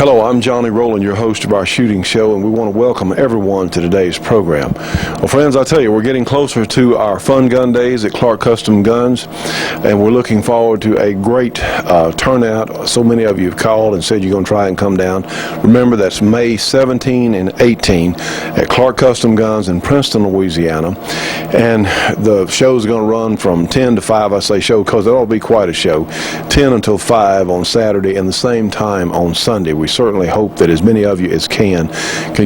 Hello, I'm Johnny Rowland, your host of our shooting show, and we want to welcome everyone to today's program. Well, friends, I tell you, we're getting closer to our Fun Gun Days at Clark Custom Guns, and we're looking forward to a great turnout. So many of you have called and said you're going to try and come down. Remember, that's May 17 and 18 at Clark Custom Guns in Princeton, Louisiana, and the show's going to run from 10 to 5. I say show because it'll be quite a show. 10 until 5 on Saturday and the same time on Sunday. We certainly hope that as many of you as can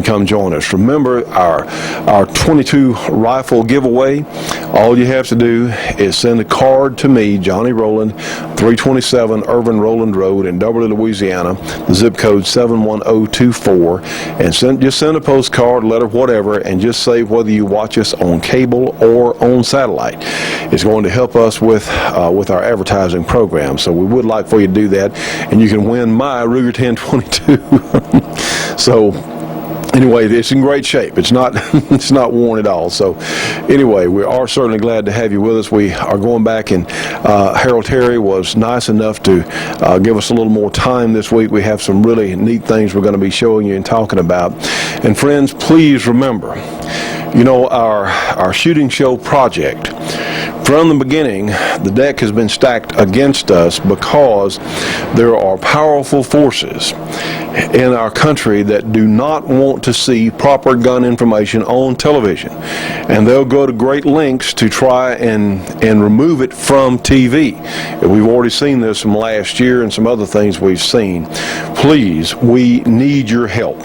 come join us. Remember our 22 rifle giveaway. All you have to do is send a card to me, Johnny Rowland, 327 Irvin Rowland Road in Dublin, Louisiana, the zip code 71024, and just send a postcard, letter, whatever, and just say whether you watch us on cable or on satellite. It's going to help us with our advertising program. So we would like for you to do that, and you can win my Ruger 1022. So anyway, it's in great shape. It's not it's not worn at all. So anyway, we are certainly glad to have you with us. We are going back, and Harold Terry was nice enough to give us a little more time this week. We have some really neat things we're going to be showing you and talking about. And friends, please remember, you know, our shooting show project, from the beginning, the deck has been stacked against us because there are powerful forces in our country that do not want to see proper gun information on television, and they'll go to great lengths to try and remove it from TV. We've already seen this from last year and some other things we've seen. Please, we need your help.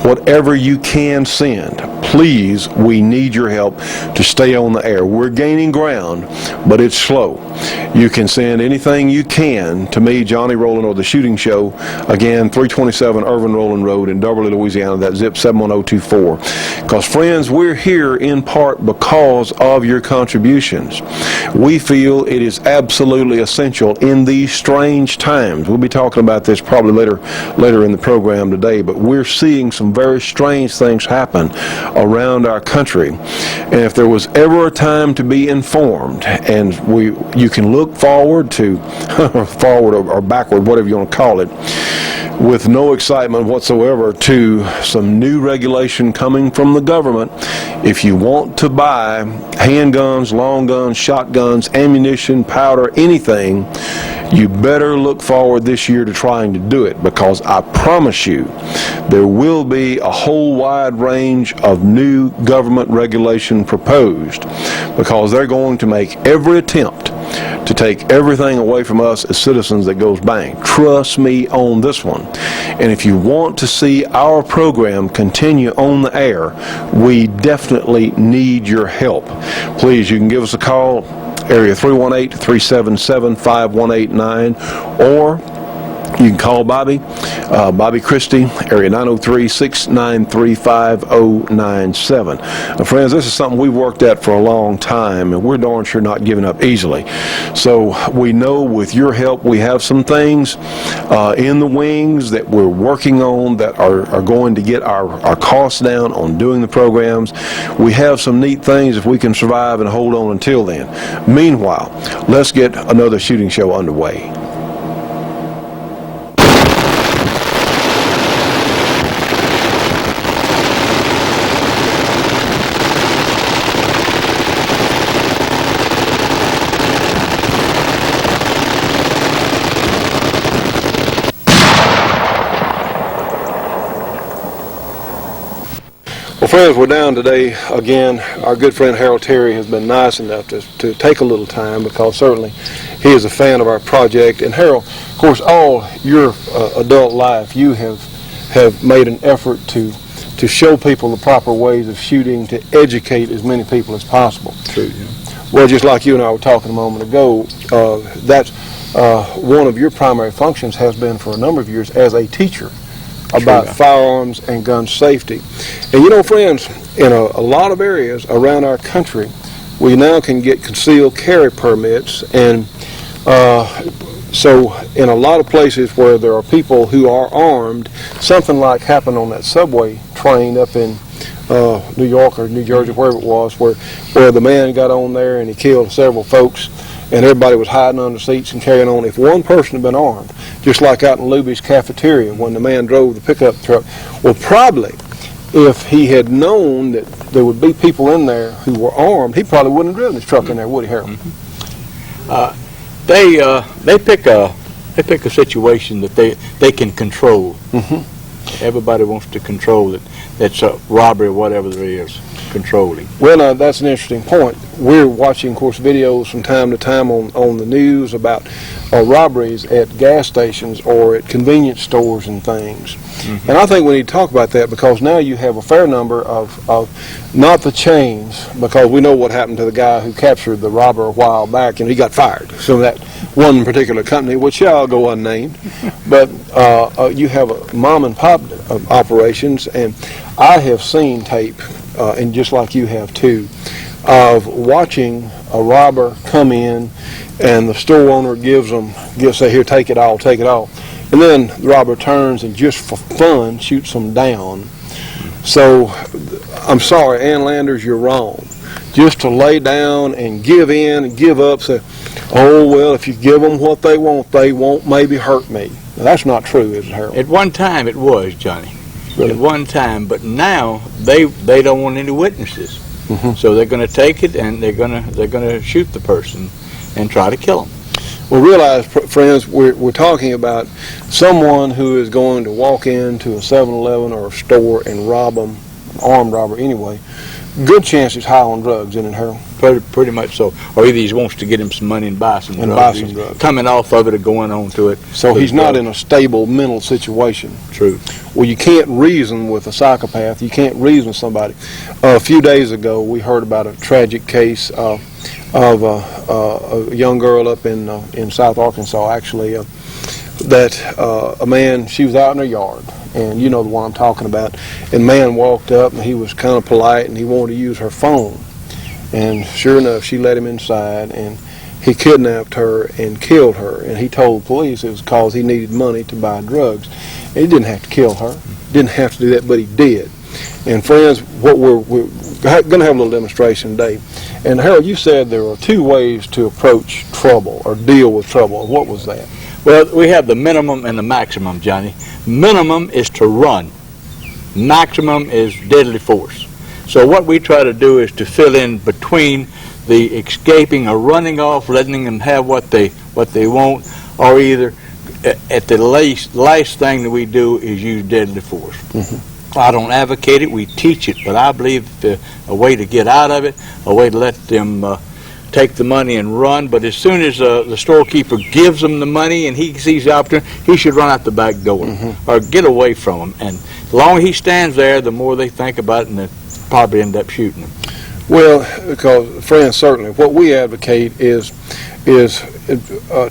Whatever you can send, please, we need your help to stay on the air. We're gaining ground, but it's slow. You can send anything you can to me, Johnny Rowland, or the shooting show. Again, 327 Irvin Rowland Road in Dublin, Louisiana, that zip 71024. Because, friends, we're here in part because of your contributions. We feel it is absolutely essential in these strange times. We'll be talking about this probably later in the program today, but we're seeing some very strange things happen around our country. And if there was ever a time to be informed, and you can look forward to forward or backward, whatever you want to call it, with no excitement whatsoever to some new regulation coming from the government. If you want to buy handguns, long guns, shotguns, ammunition, powder, anything, you better look forward this year to trying to do it, because I promise you there will be a whole wide range of new government regulation proposed, because they're going to make every attempt to take everything away from us as citizens that goes bang. Trust me on this one. And if you want to see our program continue on the air, we definitely need your help. Please, you can give us a call, area 318-377-5189, or you can call Bobby Christie, area 903-693-5097. Now, friends, this is something we've worked at for a long time, and we're darn sure not giving up easily. So we know with your help we have some things in the wings that we're working on that are going to get our costs down on doing the programs. We have some neat things if we can survive and hold on until then. Meanwhile, let's get another shooting show underway. Well, friends, we're down today again. Our good friend Harold Terry has been nice enough to take a little time, because certainly he is a fan of our project. And Harold, of course, all your adult life you have made an effort to show people the proper ways of shooting, to educate as many people as possible. True, yeah. Well, just like you and I were talking a moment ago, that's one of your primary functions has been for a number of years as a teacher about firearms and gun safety. And you know, friends, in a lot of areas around our country, we now can get concealed carry permits, and so in a lot of places where there are people who are armed, something like happened on that subway train up in New York or New Jersey, wherever it was, where the man got on there and he killed several folks. and everybody was hiding under seats and carrying on. If one person had been armed, just like out in Luby's cafeteria when the man drove the pickup truck, well, probably if he had known that there would be people in there who were armed, he probably wouldn't have driven his truck in there, would he, Harold? They pick a situation that they can control. Everybody wants to control it. That's a robbery or whatever there is, controlling. Well, that's an interesting point. We're watching, of course, videos from time to time on the news about robberies at gas stations or at convenience stores and things. And I think we need to talk about that, because now you have a fair number of not the chains, because we know what happened to the guy who captured the robber a while back, and he got fired. So that one particular company, which shall go unnamed, but you have mom and pop operations, and I have seen tape, and just like you have too, of watching a robber come in, and the store owner say, here, take it all, and then the robber turns and just for fun shoots them down. So I'm sorry, Ann Landers, you're wrong. Just to lay down and give in and give up, say, oh, well, if you give them what they won't maybe hurt me. Now, that's not true, is it, Harold? At one time it was, Johnny. Really? At one time, but now they don't want any witnesses. So they're going to take it, and they're going to shoot the person and try to kill them. Well, realize, friends, we're talking about someone who is going to walk into a 7-Eleven or a store and rob them, armed robber anyway. Good chance he's high on drugs, isn't it, Harold? Pretty much so. Or either he wants to get him some money and buy some drugs. He's coming off of it or going on to it. So he's not in a stable mental situation. True. Well, you can't reason with a psychopath. You can't reason with somebody. A few days ago, we heard about a tragic case of a young girl up in South Arkansas, actually, that a man, she was out in her yard, and you know the one I'm talking about, and man walked up, and he was kind of polite, and he wanted to use her phone, and sure enough, she let him inside, and he kidnapped her and killed her, and he told the police it was because he needed money to buy drugs. And he didn't have to kill her, didn't have to do that, but he did. And friends, what we're going to have a little demonstration today. And Harold, you said there are two ways to approach trouble or deal with trouble. What was that? Well, we have the minimum and the maximum, Johnny. Minimum is to run. Maximum is deadly force. So what we try to do is to fill in between the escaping or running off, letting them have what they want, or either at the last thing that we do is use deadly force. I don't advocate it, we teach it, but I believe a way to get out of it, a way to let them take the money and run. But as soon as the storekeeper gives them the money and he sees the opportunity, he should run out the back door or get away from them. And the longer he stands there, the more they think about it, and they probably end up shooting him. Well, because, friends, certainly what we advocate is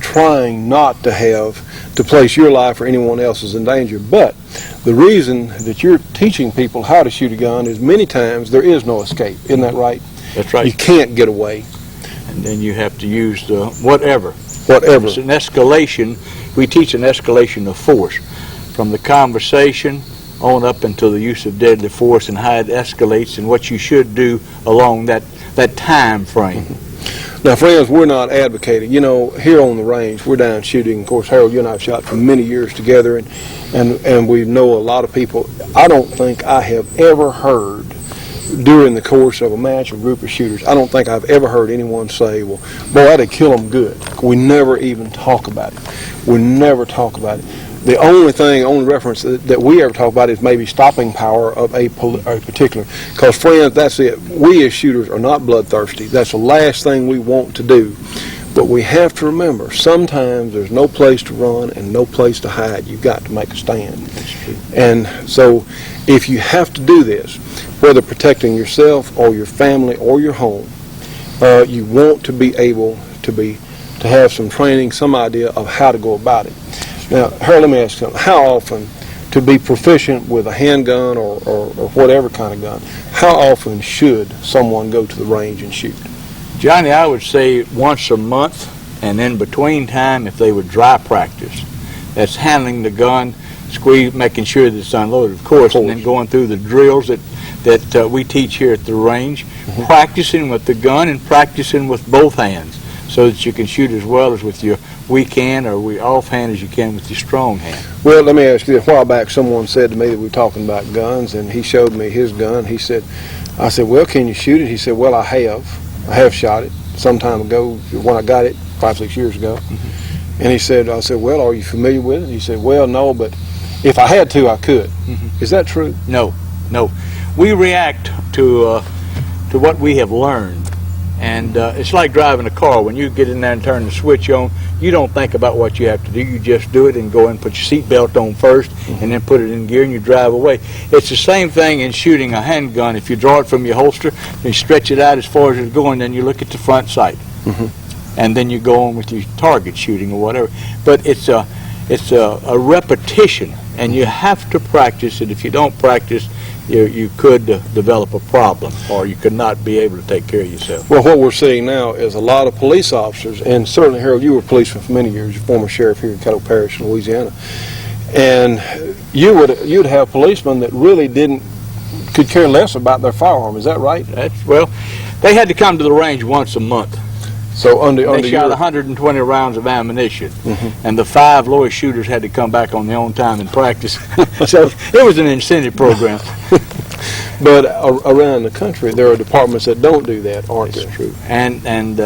trying not to place your life or anyone else's in danger. But the reason that you're teaching people how to shoot a gun is many times there is no escape. Isn't that right? That's right. You can't get away. And then you have to use the whatever. Whatever. It's an escalation. We teach an escalation of force from the conversation on up until the use of deadly force, and how it escalates and what you should do along that time frame. Now, friends, we're not advocating. You know, here on the range, we're down shooting. Of course, Harold, you and I have shot for many years together, and we know a lot of people. I don't think I have ever heard during the course of a match or group of shooters, I don't think I've ever heard anyone say, well, boy, that'd kill them good. We never even talk about it. We never talk about it. The only reference that we ever talk about is maybe stopping power of a particular. Because, friends, that's it. We as shooters are not bloodthirsty. That's the last thing we want to do. But we have to remember, sometimes there's no place to run and no place to hide. You've got to make a stand. That's true. And so if you have to do this, whether protecting yourself or your family or your home, you want to be able to have some training, some idea of how to go about it. Now, Harold, let me ask you something. How often, to be proficient with a handgun or whatever kind of gun, how often should someone go to the range and shoot? Johnny, I would say once a month, and in between time, if they would dry practice. That's handling the gun, making sure that it's unloaded, of course, and then going through the drills that we teach here at the range, practicing with the gun and practicing with both hands. so that you can shoot as well as with your weak hand or offhand as you can with your strong hand. Well, let me ask you, a while back someone said to me that we were talking about guns, and he showed me his gun. I said, well, can you shoot it? He said, well, I have shot it some time ago when I got it 5-6 years ago. Mm-hmm. And I said, well, are you familiar with it? He said, well, no, but if I had to, I could. Mm-hmm. Is that true? No. We react to what we have learned. And it's like driving a car. When you get in there and turn the switch on, you don't think about what you have to do. You just do it and go and put your seatbelt on first, and then put it in gear and you drive away. It's the same thing in shooting a handgun. If you draw it from your holster and you stretch it out as far as it's going, then you look at the front sight. Mm-hmm. And then you go on with your target shooting or whatever. But it's a repetition, and you have to practice it. If you don't practice, you could develop a problem, or you could not be able to take care of yourself. Well, what we're seeing now is a lot of police officers, and certainly, Harold, you were a policeman for many years, you're former sheriff here in Caddo Parish in Louisiana, and you'd have policemen that really could care less about their firearm. Is that right? Well, they had to come to the range once a month. So they shot 120 rounds of ammunition, mm-hmm. and the 5 lowest shooters had to come back on their own time and practice. So it was an incentive program. But around the country, there are departments that don't do that, aren't there? That's true. And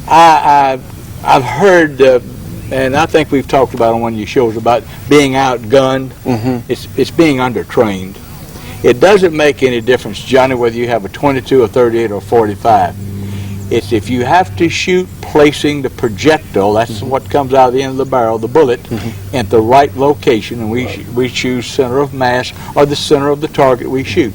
I've heard, and I think we've talked about on one of your shows about being outgunned. Mm-hmm. It's being undertrained. It doesn't make any difference, Johnny, whether you have a 22, a 38, or 45. It's if you have to shoot placing the projectile, that's mm-hmm. what comes out of the end of the barrel, the bullet, mm-hmm. at the right location, and we choose center of mass or the center of the target we shoot.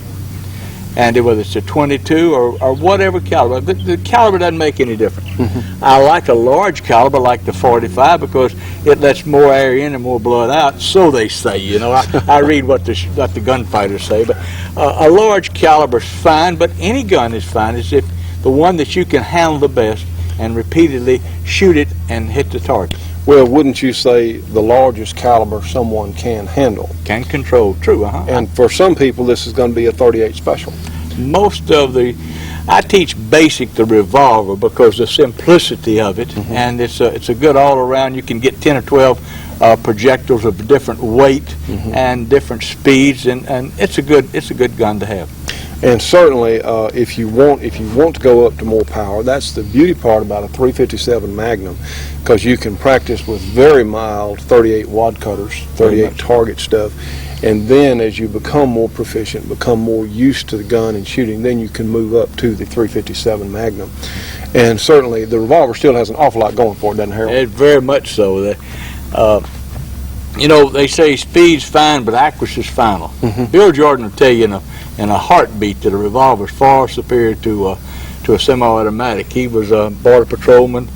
And whether it's a 22 or whatever caliber, the caliber doesn't make any difference. Mm-hmm. I like a large caliber like the 45 because it lets more air in and more blood out, so they say. You know, I read what the gunfighters say, but a large caliber is fine, but any gun is fine. It's if the one that you can handle the best and repeatedly shoot it and hit the target. Well, wouldn't you say the largest caliber someone can handle? Can control, true, And for some people, this is going to be a 38 special. I teach basic the revolver because the simplicity of it, mm-hmm. and it's a good all-around. You can get 10 or 12 projectiles of different weight mm-hmm. and different speeds, and it's a good gun to have. And certainly, if you want to go up to more power, that's the beauty part about a .357 Magnum, because you can practice with very mild 38 wad cutters, 38 target stuff, and then as you become more proficient, become more used to the gun and shooting, then you can move up to the .357 Magnum. And certainly, the revolver still has an awful lot going for it, doesn't it, Harold? Very much so. You know, they say speed's fine, but accuracy's final. Mm-hmm. Bill Jordan will tell you in a heartbeat that a revolver is far superior to a semi-automatic. He was a border patrolman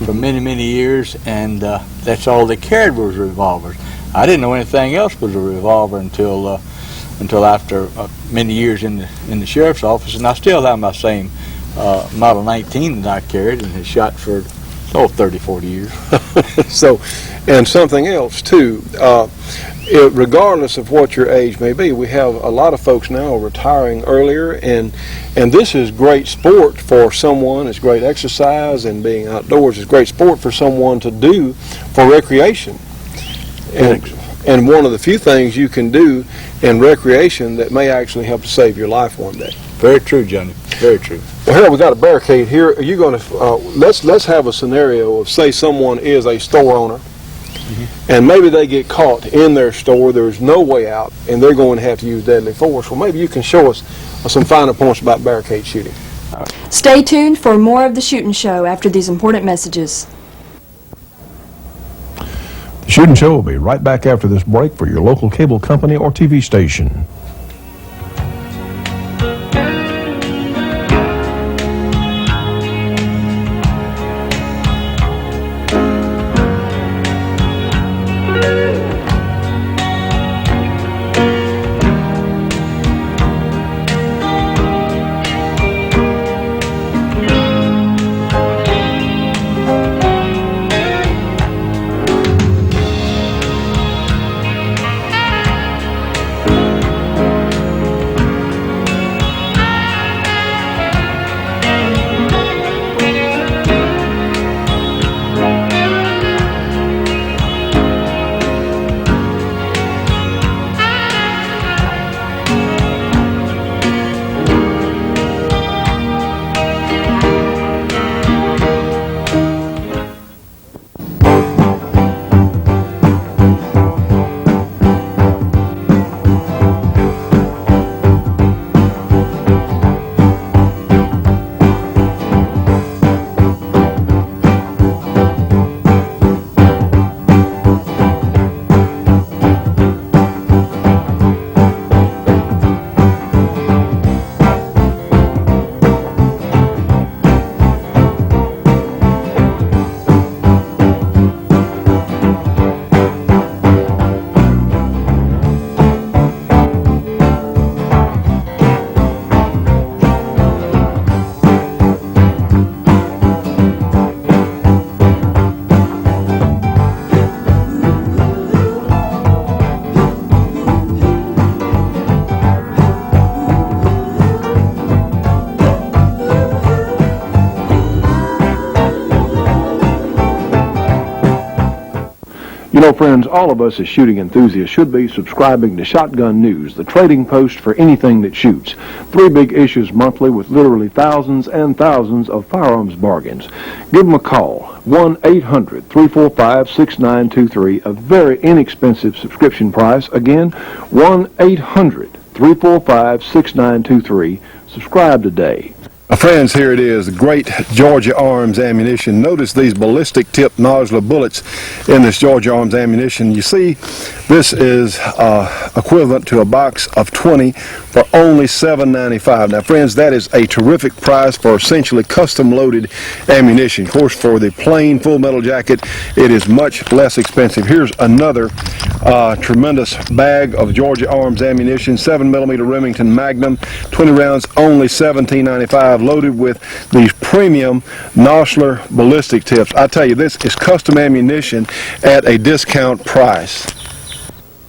for many years, and that's all they carried was revolvers. I didn't know anything else was a revolver until after many years in the sheriff's office, and I still have my same Model 19 that I carried and has shot for 30, 40 years. So, and something else too, regardless of what your age may be, we have a lot of folks now retiring earlier, and this is great sport for someone. It's great exercise, and being outdoors is great sport for someone to do for recreation. And one of the few things you can do in recreation that may actually help to save your life one day. Very true, Johnny. Very true. Well, Harold, we got a barricade here. Are you going to let's have a scenario of, say, someone is a store owner, mm-hmm. and maybe they get caught in their store. There's no way out, and they're going to have to use deadly force. Well, maybe you can show us some finer points about barricade shooting. Stay tuned for more of the Shootin' Show after these important messages. The Shootin' Show will be right back after this break for your local cable company or TV station. You know, friends, all of us as shooting enthusiasts should be subscribing to Shotgun News, the trading post for anything that shoots. 3 big issues monthly with literally thousands and thousands of firearms bargains. Give them a call, 1-800-345-6923, a very inexpensive subscription price. Again, 1-800-345-6923. Subscribe today. Friends, here it is, great Georgia Arms ammunition. Notice these ballistic tip nodular bullets in this Georgia Arms ammunition. You see, this is equivalent to a box of 20 for only $7.95. Now, friends, that is a terrific price for essentially custom loaded ammunition. Of course, for the plain full metal jacket, it is much less expensive. Here's another tremendous bag of Georgia Arms ammunition, 7mm Remington Magnum, 20 rounds, only $17.95, loaded with these premium Nosler ballistic tips. I tell you, this is custom ammunition at a discount price.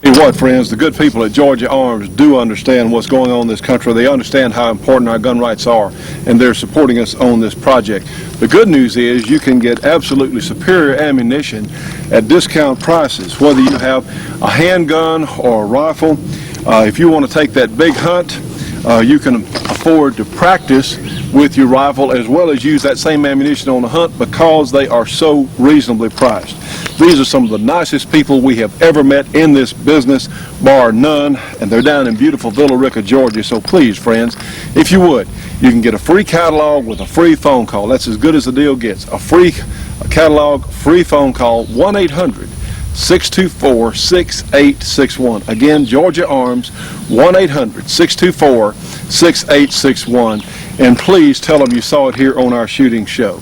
Tell you what, friends, the good people at Georgia Arms do understand what's going on in this country. They understand how important our gun rights are, and they're supporting us on this project. The good news is you can get absolutely superior ammunition at discount prices, whether you have a handgun or a rifle. If you want to take that big hunt, you can afford to practice with your rifle as well as use that same ammunition on the hunt because they are so reasonably priced. These are some of the nicest people we have ever met in this business, bar none, and they're down in beautiful Villa Rica, Georgia. So please, friends, if you would, you can get a free catalog with a free phone call. That's as good as the deal gets. A free catalog, free phone call, 1-800-624-6861. Again, Georgia Arms, 1-800-624-6861. And please tell them you saw it here on our shooting show.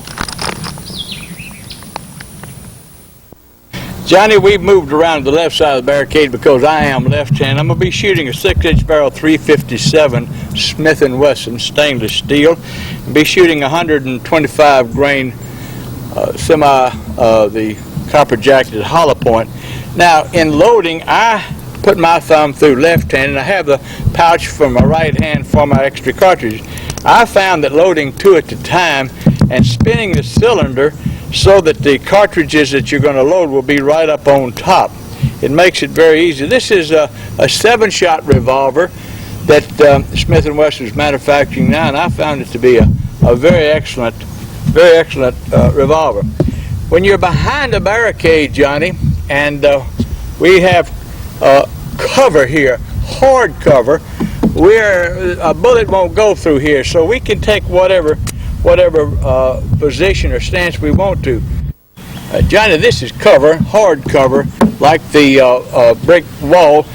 Johnny, we've moved around to the left side of the barricade because I am left-handed. I'm going to be shooting a 6-inch barrel 357 Smith & Wesson stainless steel. I'll be shooting 125 grain the copper jacketed hollow point. Now, in loading, I put my thumb through left hand, and I have the pouch for my right hand for my extra cartridge. I found that loading 2 at a time and spinning the cylinder so that the cartridges that you're going to load will be right up on top. It makes it very easy. This is a 7-shot revolver that Smith & Wesson is manufacturing now, and I found it to be a very excellent revolver. When you're behind a barricade, Johnny, and we have cover here, hard cover, where a bullet won't go through here, so we can take whatever position or stance we want to. Johnny, this is cover, hard cover, like the brick wall.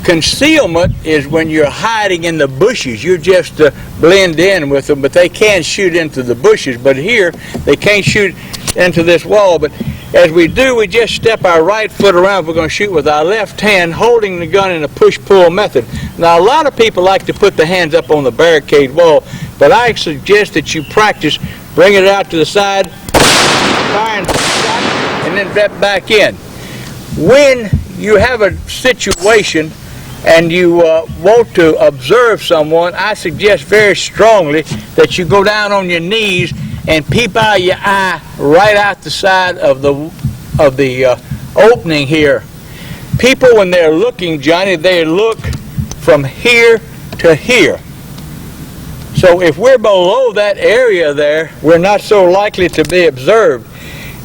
Concealment is when you're hiding in the bushes. You just blend in with them, but they can shoot into the bushes. But here, they can't shoot into this wall. But as we do, we just step our right foot around. We're going to shoot with our left hand, holding the gun in a push-pull method. Now, a lot of people like to put the hands up on the barricade wall, but I suggest that you practice bringing it out to the side, firing the shot, and then step back in. When you have a situation and you want to observe someone, I suggest very strongly that you go down on your knees and peep out your eye right out the side of the opening here. People, when they're looking, Johnny, they look from here to here. So if we're below that area there, we're not so likely to be observed.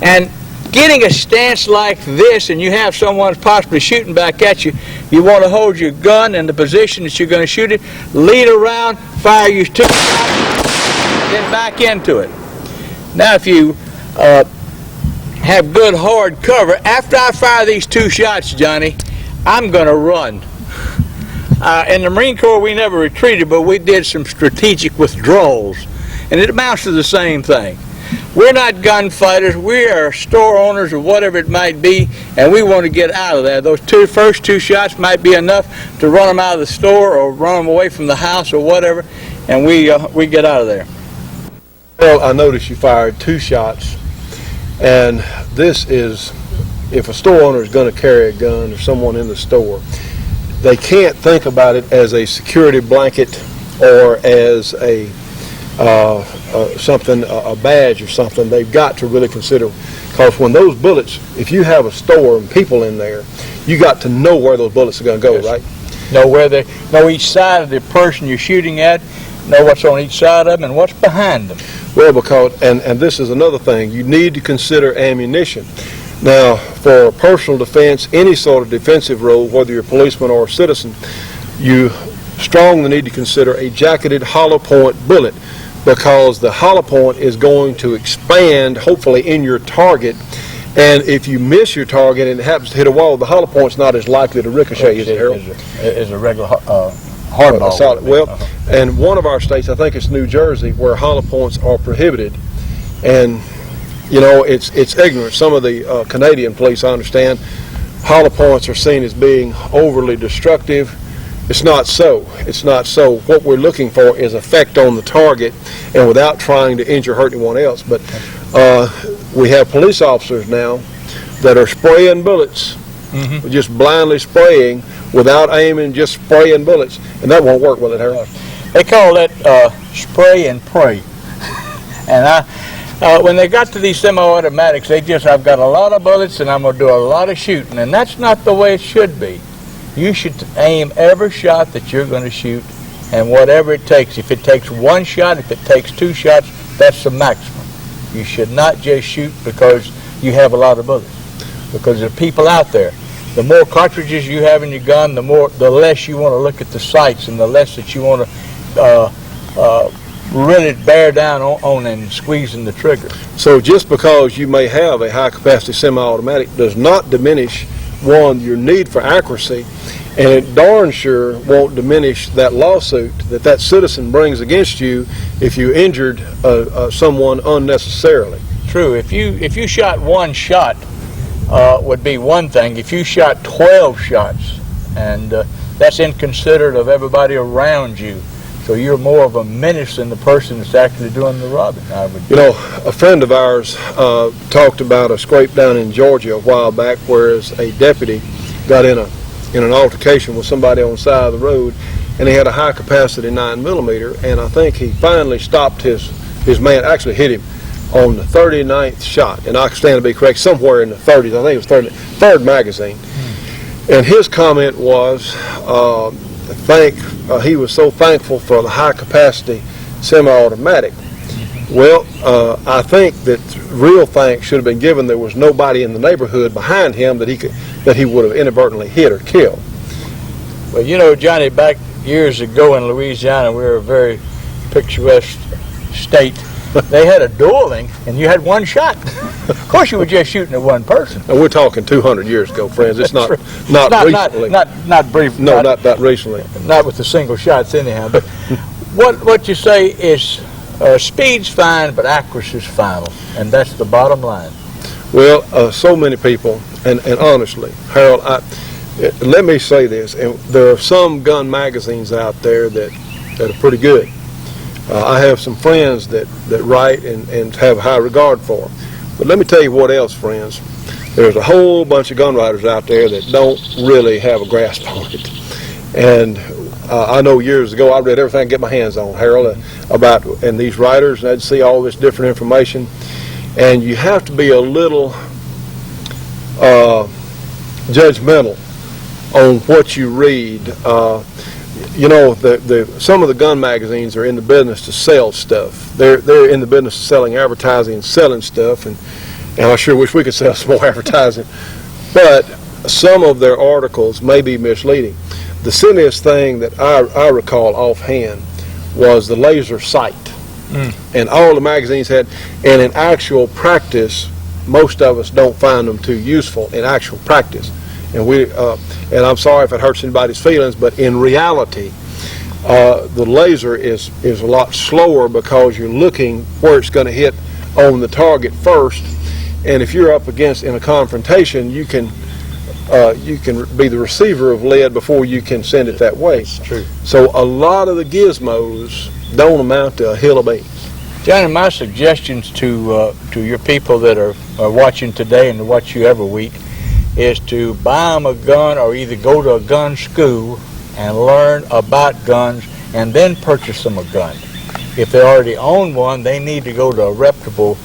And getting a stance like this, and you have someone possibly shooting back at you, you want to hold your gun in the position that you're going to shoot it, lead around, fire your 2 shots, then back into it. Now, if you have good hard cover, after I fire these 2 shots, Johnny, I'm going to run. In the Marine Corps, we never retreated, but we did some strategic withdrawals, and it amounts to the same thing. We're not gunfighters. We are store owners or whatever it might be, and we want to get out of there. Those first two shots might be enough to run them out of the store or run them away from the house or whatever, and we get out of there. Well, I noticed you fired 2 shots, and this is, if a store owner is going to carry a gun or someone in the store, they can't think about it as a security blanket or as a a badge or something. They've got to really consider Because when those bullets, if you have a store and people in there, you got to know where those bullets are going to go, Yes. right? Know each side of the person you're shooting at, know what's on each side of them and what's behind them. Well, because, and this is another thing, you need to consider ammunition. Now, for personal defense, any sort of defensive role, whether you're a policeman or a citizen, you strongly need to consider a jacketed hollow point bullet, because the hollow point is going to expand, hopefully, in your target. And if you miss your target and it happens to hit a wall, the hollow point's not as likely to ricochet, is it, Harold? Is a regular hardball. Solid. Well, and one of our states, I think it's New Jersey, where hollow points are prohibited. And, you know, it's ignorant. Some of the Canadian police, I understand, hollow points are seen as being overly destructive. It's not so. It's not so. What we're looking for is effect on the target and without trying to injure or hurt anyone else. But we have police officers now that are spraying bullets, just blindly spraying without aiming, just spraying bullets, and that won't work, will it, Harold? They call that spray and pray. And when they got to these semi-automatics, I've got a lot of bullets and I'm going to do a lot of shooting, and that's not the way it should be. You should aim every shot that you're going to shoot, and whatever it takes. If it takes one shot, if it takes two shots, that's the maximum. You should not just shoot because you have a lot of bullets, because there are people out there. The more cartridges you have in your gun, the less you want to look at the sights, and the less that you want to really bear down on and squeezing the trigger. So just because you may have a high-capacity semi-automatic does not diminish, one, your need for accuracy, and it darn sure won't diminish that lawsuit that citizen brings against you if you injured someone unnecessarily. True. If you shot one shot, would be one thing. If you shot 12 shots, and that's inconsiderate of everybody around you, so you're more of a menace than the person that's actually doing the robbing. You know, a friend of ours talked about a scrape down in Georgia a while back, whereas a deputy got in an altercation with somebody on the side of the road, and he had a high-capacity 9mm, and I think he finally stopped his man, actually hit him on the 39th shot, and I stand to be correct, somewhere in the 30s. I think it was third magazine. And his comment was, he was so thankful for the high-capacity semi-automatic. Well, I think that real thanks should have been given. There was nobody in the neighborhood behind him that he would have inadvertently hit or killed. Well, you know, Johnny, back years ago in Louisiana, we were a very picturesque state. They had a dueling, and you had one shot. Of course, you were just shooting at one person. And we're talking 200 years ago, friends. It's not recently. Not brief. No, not recently. Not with the single shots, anyhow. But what you say is speed's fine, but accuracy's final, and that's the bottom line. Well, so many people, and honestly, Harold, let me say this, and there are some gun magazines out there that are pretty good. I have some friends that write and have high regard for them. But let me tell you what else, friends. There's a whole bunch of gun writers out there that don't really have a grasp on it. And I know years ago I read everything I could get my hands on, Harold, and these writers, and I'd see all this different information. And you have to be a little judgmental on what you read. You know, some of the gun magazines are in the business to sell stuff. They're in the business of selling advertising and selling stuff, and I sure wish we could sell some more advertising. But some of their articles may be misleading. The silliest thing that I recall offhand was the laser sight. And all the magazines had, and in actual practice, most of us don't find them too useful in actual practice. And I'm sorry if it hurts anybody's feelings, but in reality, the laser is a lot slower because you're looking where it's going to hit on the target first. And if you're up against in a confrontation, you can be the receiver of lead before you can send it that way. That's true. So a lot of the gizmos don't amount to a hill of beans. Johnny, my suggestions to your people that are watching today and to watch you every week is to buy them a gun, or either go to a gun school and learn about guns and then purchase them a gun. If they already own one, they need to go to a reputable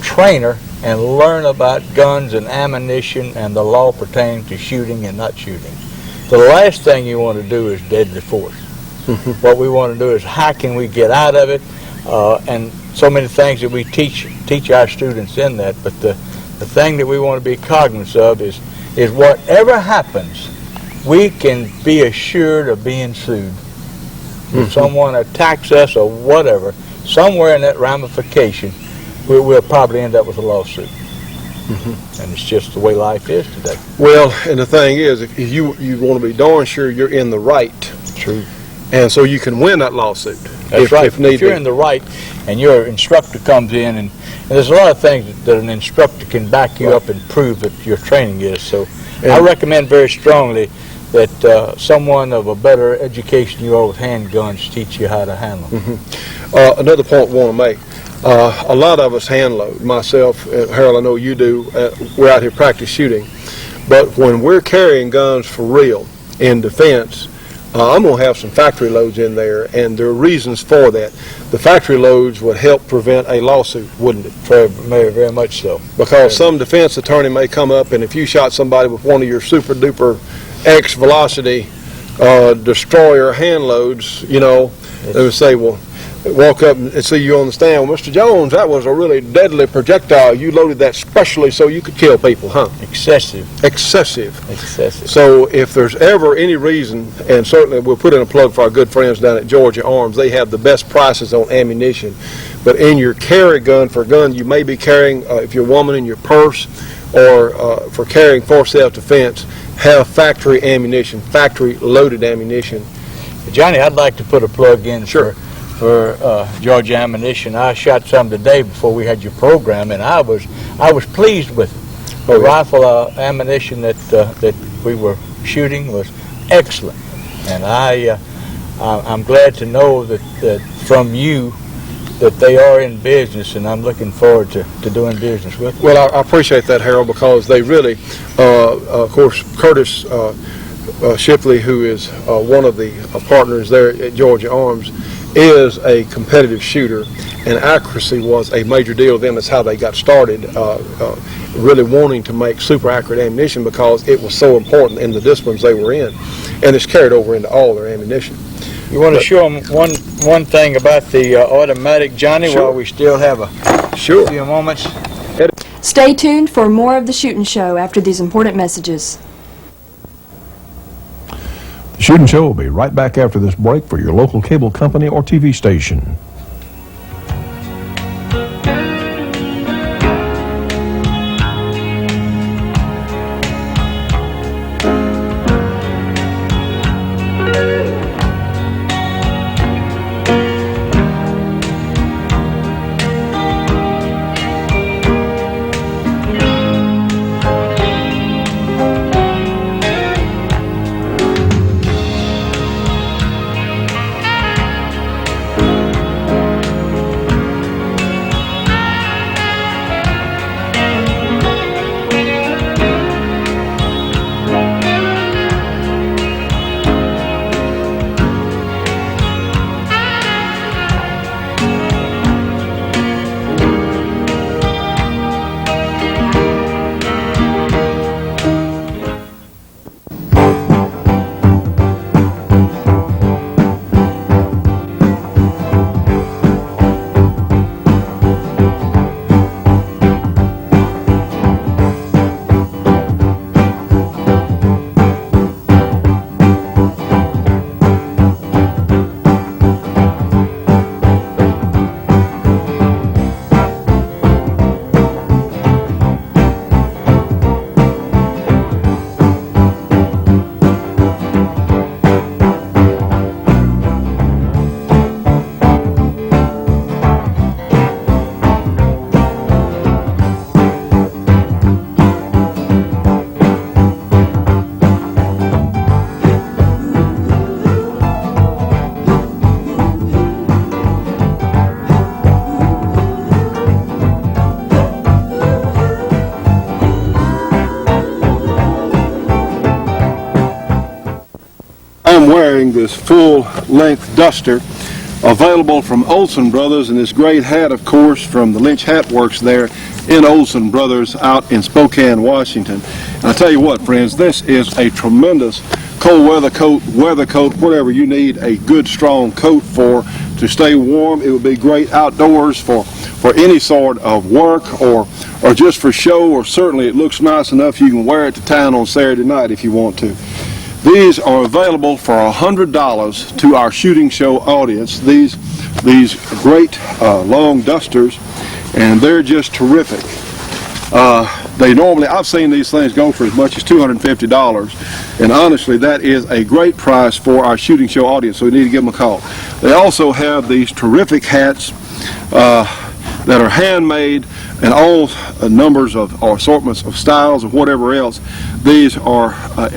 trainer and learn about guns and ammunition and the law pertaining to shooting and not shooting. The last thing you want to do is deadly force. What we want to do is how can we get out of it, and so many things that we teach our students in that. But the thing that we want to be cognizant of is whatever happens, we can be assured of being sued. If someone attacks us or whatever, somewhere in that ramification, we'll probably end up with a lawsuit. And it's just the way life is today. Well, and the thing is, if you want to be darn sure you're in the right. True. And so you can win that lawsuit. That's right. If need If you're be. in the right and your instructor comes in, and there's a lot of things that an instructor can back you up and prove that your training is. So I recommend very strongly that someone of a better education you are with handguns teach you how to handle them. Another point I want to make. A lot of us hand load. Myself, Harold, I know you do. We're out here practice shooting. But when we're carrying guns for real in defense, I'm going to have some factory loads in there, and there are reasons for that. The factory loads would help prevent a lawsuit, wouldn't it? Very, very much so. Because some defense attorney may come up, and if you shot somebody with one of your super duper X velocity destroyer hand loads, you know, they would say, well, walk up and see you on the stand. Well, Mr. Jones, that was a really deadly projectile. You loaded that specially so you could kill people, huh? Excessive. Excessive. So if there's ever any reason, and certainly we'll put in a plug for our good friends down at Georgia Arms, they have the best prices on ammunition. But in your carry gun, for a gun you may be carrying, if you're a woman, in your purse, or for carrying for self-defense, have factory ammunition, factory loaded ammunition. Johnny, I'd like to put a plug in for Georgia Ammunition. I shot some today before we had your program, and I was pleased with it. The rifle ammunition that we were shooting was excellent, and I'm glad to know that from you that they are in business, and I'm looking forward to doing business with them. Well, I appreciate that, Harold, because they really, of course, Curtis Shipley, who is one of the partners there at Georgia Arms, is a competitive shooter, and accuracy was a major deal to them. That's how they got started, really wanting to make super accurate ammunition because it was so important in the disciplines they were in, and it's carried over into all their ammunition. You want to show them one thing about the automatic, Johnny, Sure. while we still have a few moments? Stay tuned for more of the Shootin' Show after these important messages. The Shootin' Show will be right back after this break for your local cable company or TV station. I'm wearing this full-length duster available from Olson Brothers, and this great hat, of course, from the Lynch Hat Works there in Olson Brothers out in Spokane, Washington. And I tell you what, friends, this is a tremendous cold weather coat, whatever you need a good strong coat for to stay warm. It would be great outdoors for any sort of work or just for show, or certainly it looks nice enough you can wear it to town on Saturday night if you want to. These are available for $100 to our shooting show audience. These great long dusters, and they're just terrific. They normally, I've seen these things go for as much as $250, and honestly that is a great price for our shooting show audience, so we need to give them a call. They also have these terrific hats that are handmade in all numbers of or assortments of styles or whatever else. These are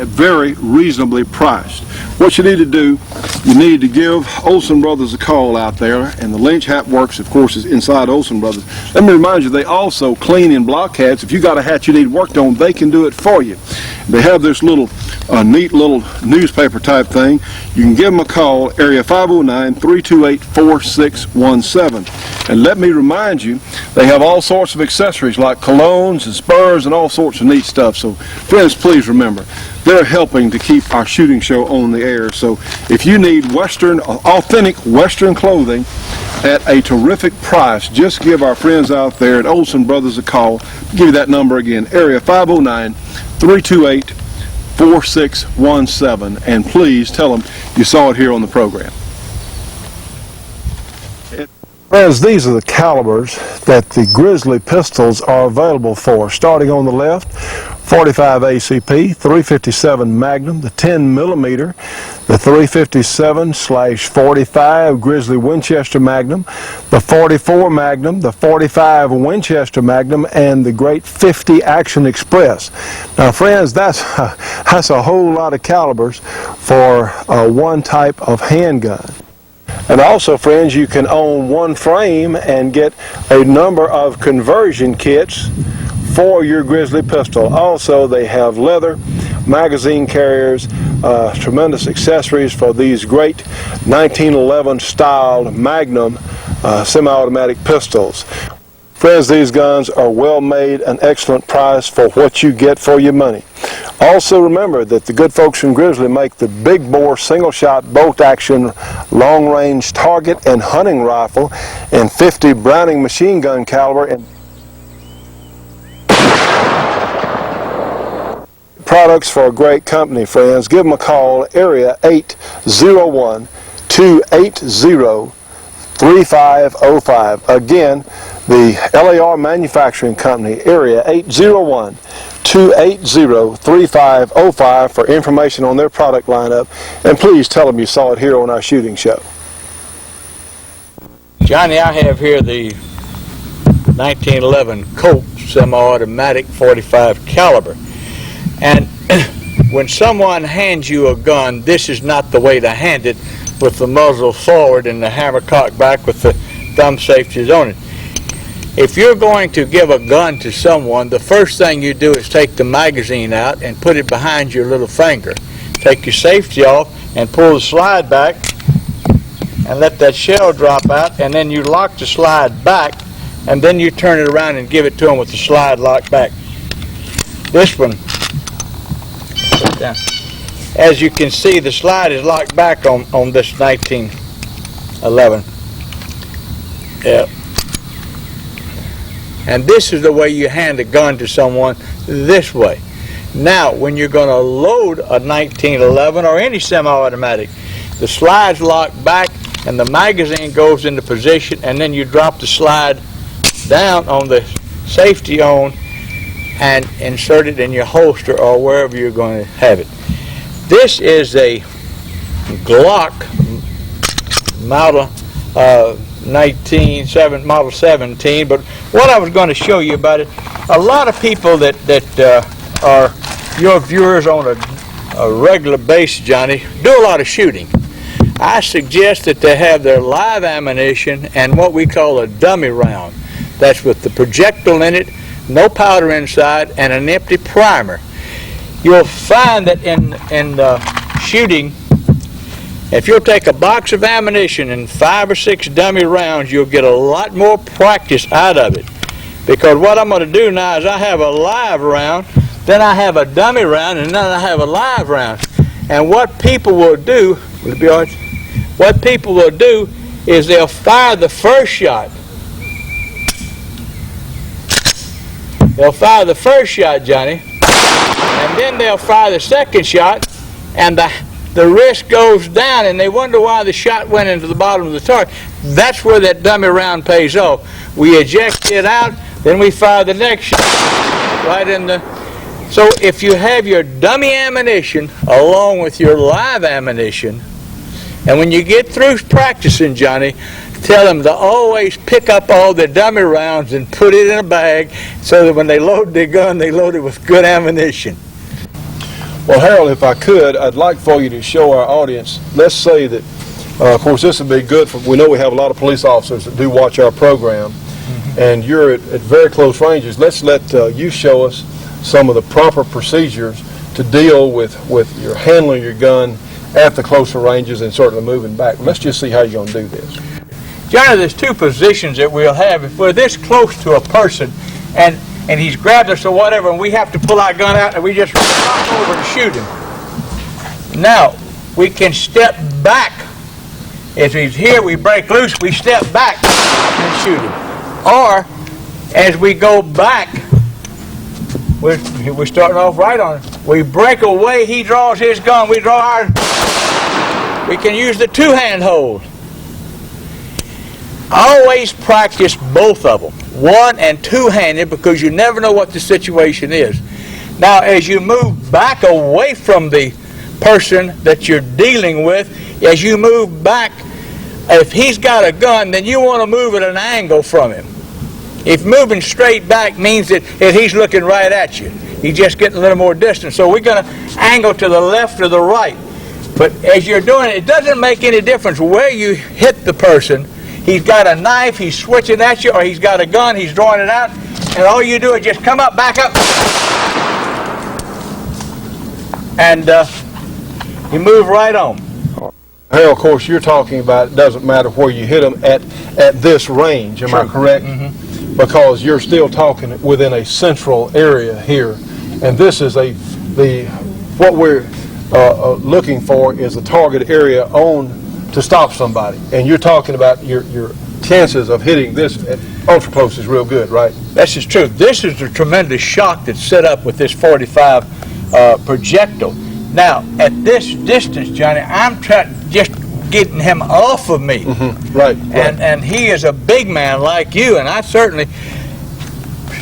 very reasonably priced. What you need to do, you need to give Olson Brothers a call out there, and the Lynch Hat Works, of course, is inside Olson Brothers. Let me remind you, they also clean and block hats. If you got a hat you need worked on, they can do it for you. They have this little neat little newspaper type thing. You can give them a call, area 509-328-4617. And let me remind you, they have all sorts of accessories like colognes and spurs and all sorts of neat stuff. So friends, please remember, they're helping to keep our shooting show on the air. So if you need authentic Western clothing at a terrific price, just give our friends out there at Olson Brothers a call. I'll give you that number again, area 509-328-4617, and please tell them you saw it here on the program. Friends, these are the calibers that the Grizzly pistols are available for. Starting on the left, 45 ACP, 357 Magnum, the 10 millimeter, the 357/45 Grizzly Winchester Magnum, the 44 Magnum, the 45 Winchester Magnum, and the great 50 Action Express. Now, friends, that's a whole lot of calibers for one type of handgun. And also, friends, you can own one frame and get a number of conversion kits for your Grizzly pistol. Also, they have leather, magazine carriers, tremendous accessories for these great 1911 styled Magnum semi-automatic pistols. Friends, these guns are well made, an excellent price for what you get for your money. Also remember that the good folks from Grizzly make the big bore single shot bolt action long range target and hunting rifle and 50 Browning machine gun caliber and products for a great company, friends. Give them a call, area 801-280-3505. Again, the LAR Manufacturing Company, area 801-280-3505 for information on their product lineup, and please tell them you saw it here on our shooting show. Johnny, I have here the 1911 Colt semi-automatic 45 caliber, and when someone hands you a gun, this is not the way to hand it, with the muzzle forward and the hammer cocked back with the thumb safeties on it. If you're going to give a gun to someone, the first thing you do is take the magazine out and put it behind your little finger. Take your safety off and pull the slide back and let that shell drop out, and then you lock the slide back, and then you turn it around and give it to them with the slide locked back. This one, put it down. As you can see, the slide is locked back on this 1911. Yep. And this is the way you hand a gun to someone, this way. Now, when you're going to load a 1911 or any semi-automatic, the slide's locked back and the magazine goes into position, and then you drop the slide down on the safety on and insert it in your holster or wherever you're going to have it. This is a Glock model model 17, but what I was going to show you about it, a lot of people that are your viewers on a regular basis, Johnny, do a lot of shooting. I suggest that they have their live ammunition and what we call a dummy round. That's with the projectile in it, no powder inside, and an empty primer. You'll find that in shooting, If you'll take a box of ammunition and 5 or 6 dummy rounds, you'll get a lot more practice out of it. Because what I'm going to do now is I have a live round, then I have a dummy round, and then I have a live round. And what people will do, will it be all right? What people will do is they'll fire the first shot. They'll fire the first shot, Johnny, and then they'll fire the second shot, and the wrist goes down, and they wonder why the shot went into the bottom of the target. That's where that dummy round pays off. We eject it out, then we fire the next shot right in the... So if you have your dummy ammunition along with your live ammunition, and when you get through practicing, Johnny, tell them to always pick up all the dummy rounds and put it in a bag so that when they load their gun, they load it with good ammunition. Well, Harold, if I could, I'd like for you to show our audience. Let's say that, of course, this would be good for, we know we have a lot of police officers that do watch our program, and you're at very close ranges. Let's let you show us some of the proper procedures to deal with your handling your gun at the closer ranges and certainly moving back. Let's just see how you're going to do this. Johnny, there's 2 positions that we'll have. If we're this close to a person and he's grabbed us or whatever, and we have to pull our gun out and we just run over to shoot him. Now, we can step back. If he's here, we break loose, we step back and shoot him. Or, as we go back, we're starting off right on it. We break away, he draws his gun, we draw ours. We can use the 2-hand hold. Always practice both of them, 1- and 2-handed, because you never know what the situation is. Now, as you move back away from the person that you're dealing with, as you move back, if he's got a gun, then you want to move at an angle from him. If moving straight back means that he's looking right at you, he's just getting a little more distance. So we're going to angle to the left or the right. But as you're doing it, it doesn't make any difference where you hit the person. He's got a knife, he's switching at you, or he's got a gun, he's drawing it out, and all you do is just come up, back up, and you move right on. Harold, of course, you're talking about it doesn't matter where you hit them at this range, am I correct? Mm-hmm. Because you're still talking within a central area here, and this is what we're looking for is a target area to stop somebody, and you're talking about your chances of hitting this at ultra close is real good, right? That's just true. This is the tremendous shock that's set up with this 45 projectile. Now, at this distance, Johnny, I'm just getting him off of me. Mm-hmm. Right. And he is a big man like you, and I certainly,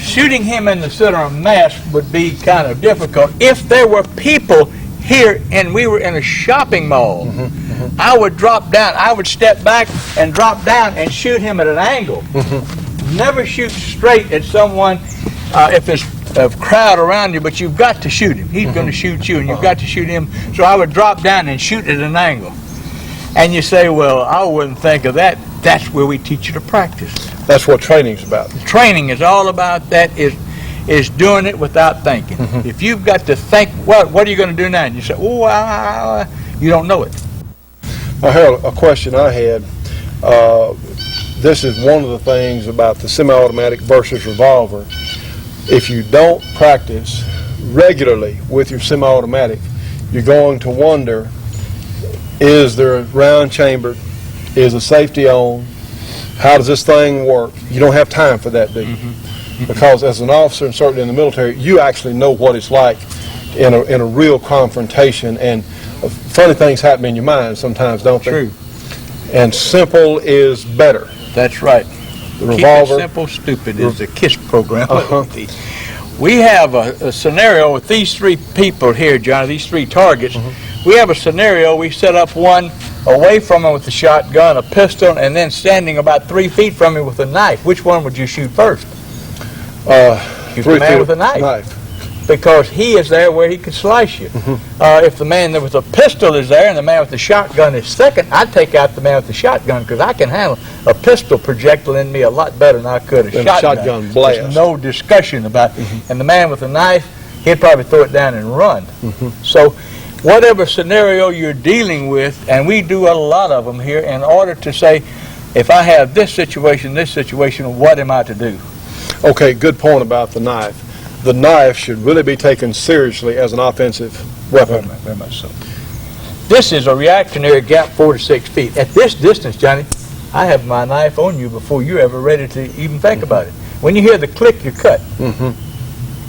shooting him in the center of mass would be kind of difficult. If there were people here and we were in a shopping mall, mm-hmm. Mm-hmm. I would drop down, I would step back and drop down and shoot him at an angle. Mm-hmm. Never shoot straight at someone if there's a crowd around you, but you've got to shoot him. He's mm-hmm. going to shoot you, and you've got to shoot him. So I would drop down and shoot at an angle. And you say, well, I wouldn't think of that. That's where we teach you to practice. That's what training's about. Training is all about that, is doing it without thinking. Mm-hmm. If you've got to think, what are you going to do now? And you say, oh, you don't know it. Now, Harold, a question I had. This is one of the things about the semi-automatic versus revolver. If you don't practice regularly with your semi-automatic, you're going to wonder, is there a round chambered? Is the safety on? How does this thing work? You don't have time for that, do you? Mm-hmm. Because as an officer, and certainly in the military, you actually know what it's like in a real confrontation, and funny things happen in your mind sometimes, don't they? True. And simple is better. That's right. The revolver. Keep it simple, stupid is the KISS program. Uh-huh. We have a scenario with these 3 people here, Johnny, these 3 targets. Mm-hmm. We have a scenario, we set up one away from him with a shotgun, a pistol, and then standing about 3 feet from him with a knife. Which one would you shoot first? Shoot the man with a knife. Because he is there where he can slice you. Mm-hmm. If the man with a pistol is there and the man with the shotgun is second, I'd take out the man with the shotgun because I can handle a pistol projectile in me a lot better than I could a shotgun blast. There's no discussion about it. Mm-hmm. And the man with the knife, he'd probably throw it down and run. Mm-hmm. So whatever scenario you're dealing with, and we do a lot of them here, in order to say, if I have this situation, what am I to do? Okay, good point about the knife. The knife should really be taken seriously as an offensive weapon. Very much so. This is a reactionary gap 4 to 6 feet. At this distance, Johnny, I have my knife on you before you're ever ready to even think about it. When you hear the click, you're cut.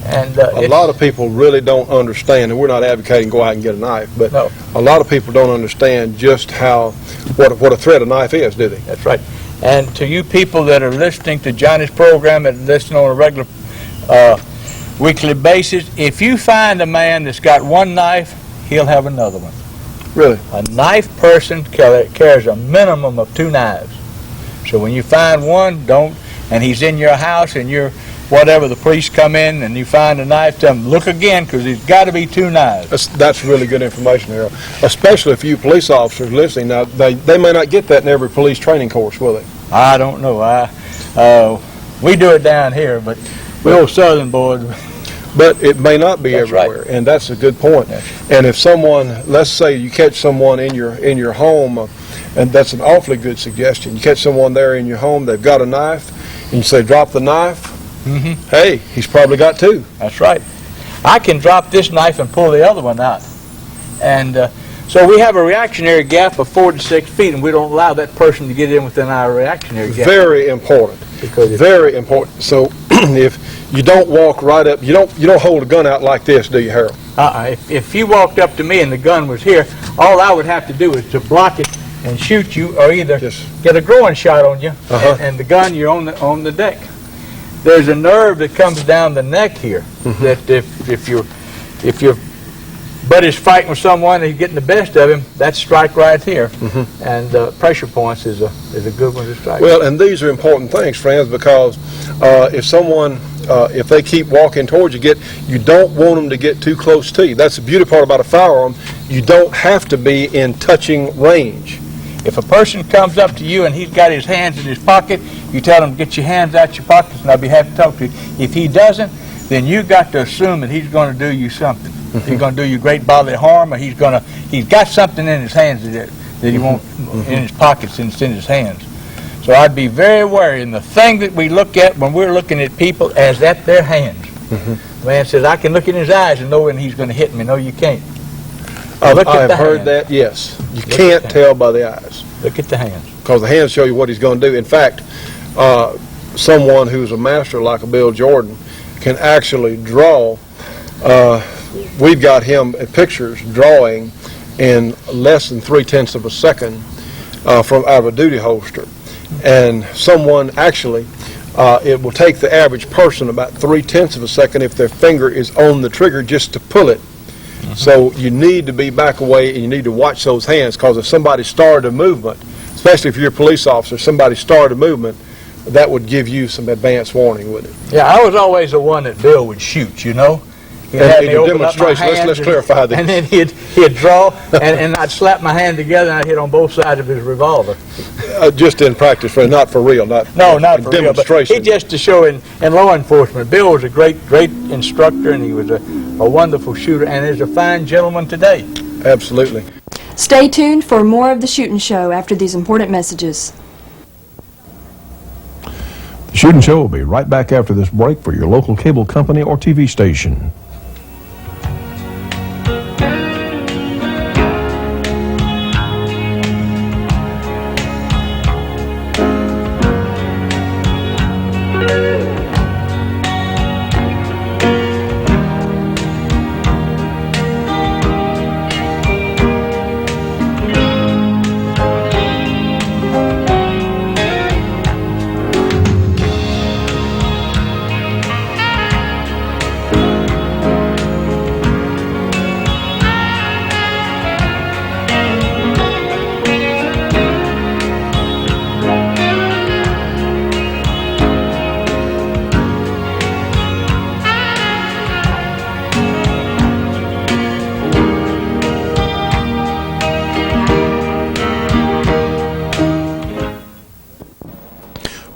And a lot of people really don't understand, and we're not advocating go out and get a knife, but No. a lot of people don't understand just what a threat a knife is, do they? That's right. And to you people that are listening to Johnny's program and listen on a regular weekly basis, if you find a man that's got one knife, he'll have another one. Really? A knife person carries a minimum of 2 knives. So when you find one, and he's in your house and you're whatever, the police come in and you find a knife, tell them, look again, because there's got to be 2 knives. That's really good information, Harold. Especially if you police officers listening. Now, they may not get that in every police training course, will they? I don't know. We do it down here, but we old Southern boys. But it may not be That's everywhere, right. and that's a good point. And if someone, let's say you catch someone in your home, and that's an awfully good suggestion. You catch someone there in your home, they've got a knife, and you say, drop the knife. Hey, he's probably got 2. That's right. I can drop this knife and pull the other one out. And so we have a reactionary gap of 4 to 6 feet, and we don't allow that person to get in within our reactionary gap. Very important. Very important. So if you don't walk right up, you don't hold a gun out like this, do you, Harold? If you walked up to me and the gun was here, all I would have to do is to block it and shoot you, or either get a growing shot on you, and the gun, you're on the deck. There's a nerve that comes down the neck here that if your buddy's fighting with someone and he's getting the best of him, that's strike right here. And pressure points is a good one to strike. Well, and these are important things, friends, because if someone, if they keep walking towards you, you don't want them to get too close to you. That's the beauty part about a firearm. You don't have to be in touching range. If a person comes up to you and he's got his hands in his pocket, you tell him, get your hands out your pockets, and I'll be happy to talk to you. If he doesn't, then you've got to assume that he's going to do you something. He's going to do you great bodily harm, or he's got something in his hands that he won't, in his pockets, and it's in his hands. So I'd be very wary. And the thing that we look at when we're looking at people is at their hands. The man says, I can look in his eyes and know when he's going to hit me. No, you can't. I've heard that, yes. You can't tell by the eyes. Look at the hands. Because the hands show you what he's going to do. In fact, someone who's a master like a Bill Jordan can actually draw. We've got him at pictures drawing in less than 3/10 of a second from out of a duty holster. And someone actually, it will take the average person about 3/10 of a second if their finger is on the trigger just to pull it. So you need to be back away, and you need to watch those hands, because if somebody started a movement, especially if you're a police officer, somebody started a movement, that would give you some advance warning, wouldn't it? Yeah, I was always the one that Bill would shoot, you know. He'd have me open up my hands, let's clarify this. and then he'd draw, and I'd slap my hand together, and I'd hit on both sides of his revolver. Just in practice, not for real, not for demonstration. Real, but he just to show in law enforcement. Bill was a great instructor, and he was a wonderful shooter, and is a fine gentleman today. Absolutely. Stay tuned for more of The Shootin' Show after these important messages. The Shootin' Show will be right back after this break for your local cable company or TV station.